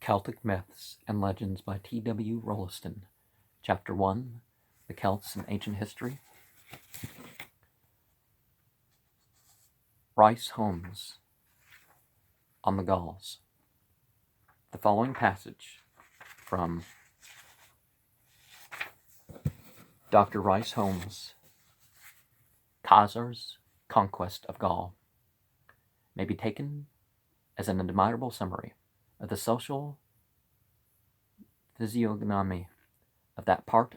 Celtic Myths and Legends by T.W. Rolleston. Chapter 1, The Celts in Ancient History. Rice Holmes on the Gauls. The following passage from Dr. Rice Holmes' Khazar's Conquest of Gaul may be taken as an admirable summary of the social physiognomy of that part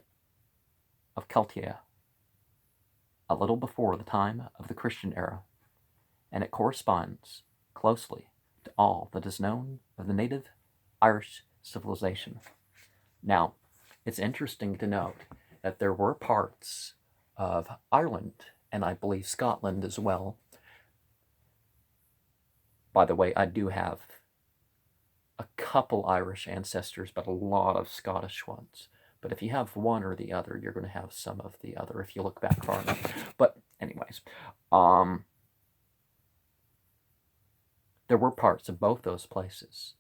of Celtia a little before the time of the Christian era, and it corresponds closely to all that is known of the native Irish civilization. Now, it's interesting to note that there were parts of Ireland, and I believe Scotland as well. By the way, I do have a couple Irish ancestors, but a lot of Scottish ones. But if you have one or the other, you're going to have some of the other if you look back far enough. But anyways, there were parts of both those places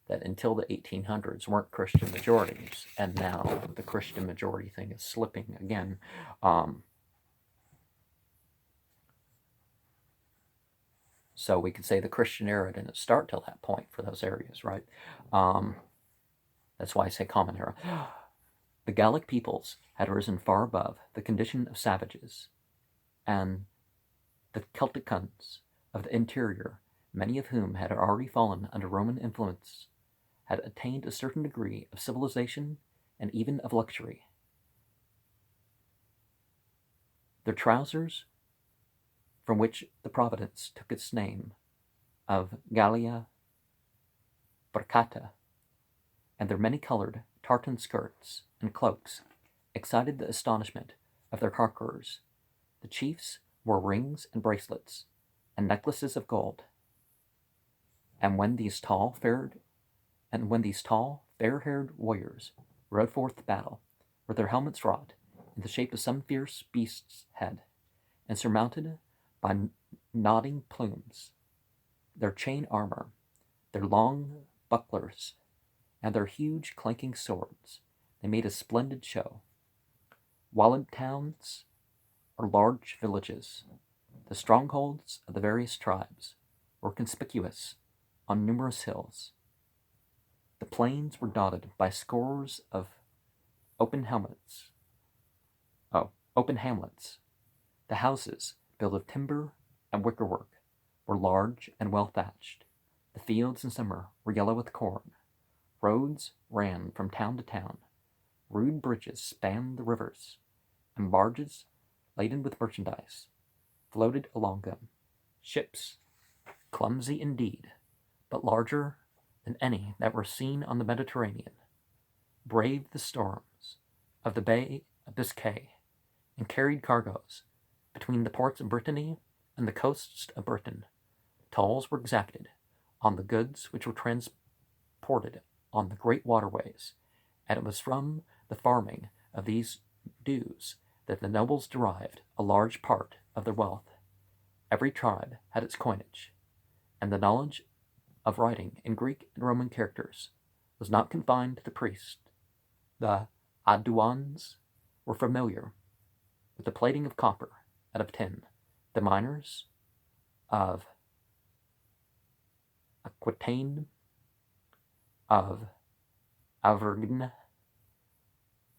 that until the 1800s weren't Christian majorities, and now the Christian majority thing is slipping again. So we could say the Christian era didn't start till that point for those areas, right? That's why I say common era. The Gallic peoples had risen far above the condition of savages, and the Celticans of the interior, many of whom had already fallen under Roman influence, had attained a certain degree of civilization and even of luxury. Their trousers, from which the province took its name of Gallia Bracata, and their many-colored tartan skirts and cloaks excited the astonishment of their conquerors. The chiefs wore rings and bracelets and necklaces of gold, and when these tall, fair-haired warriors rode forth to battle, with their helmets wrought in the shape of some fierce beast's head, and surmounted by nodding plumes, their chain armor, their long bucklers, and their huge clanking swords, they made a splendid show. Walled towns, or large villages, the strongholds of the various tribes, were conspicuous on numerous hills. The plains were dotted by scores of open hamlets. The houses, built of timber and wickerwork, were large and well thatched. The fields in summer were yellow with corn. Roads ran from town to town. Rude bridges spanned the rivers, and barges laden with merchandise floated along them. Ships, clumsy indeed, but larger than any that were seen on the Mediterranean, braved the storms of the Bay of Biscay and carried cargoes between the ports of Brittany and the coasts of Britain. Tolls were exacted on the goods which were transported on the great waterways, and it was from the farming of these dues that the nobles derived a large part of their wealth. Every tribe had its coinage, and the knowledge of writing in Greek and Roman characters was not confined to the priest. The Aduans were familiar with the plating of copper and of tin. The miners of Aquitaine, of Auvergne,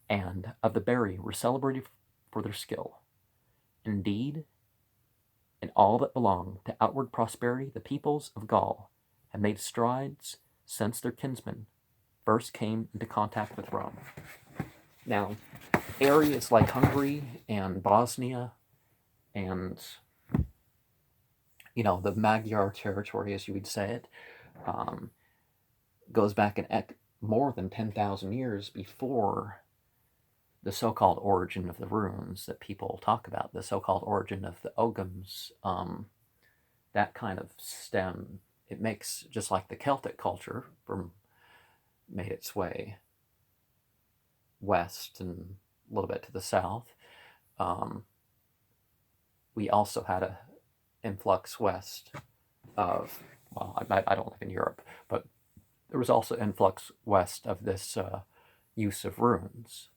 and of the Berry were celebrated for their skill. Indeed, in all that belonged to outward prosperity, the peoples of Gaul had made strides since their kinsmen first came into contact with Rome. Now, areas like Hungary and Bosnia and, the Magyar territory, as you would say it, goes back more than 10,000 years before the so-called origin of the runes that people talk about, the so-called origin of the Oghams, that kind of stem. It makes, just like the Celtic culture made its way west and a little bit to the south, we also had an influx west of, well, I don't live in Europe, but There was also influx west of this use of runes.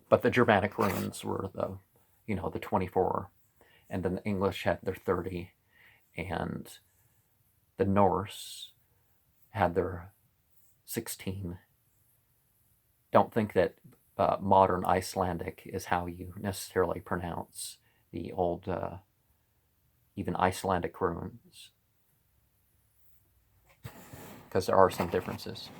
But the Germanic runes were the 24, and then the English had their 30, and the Norse had their 16. Don't think that modern Icelandic is how you necessarily pronounce the old, even Icelandic runes, because there are some differences.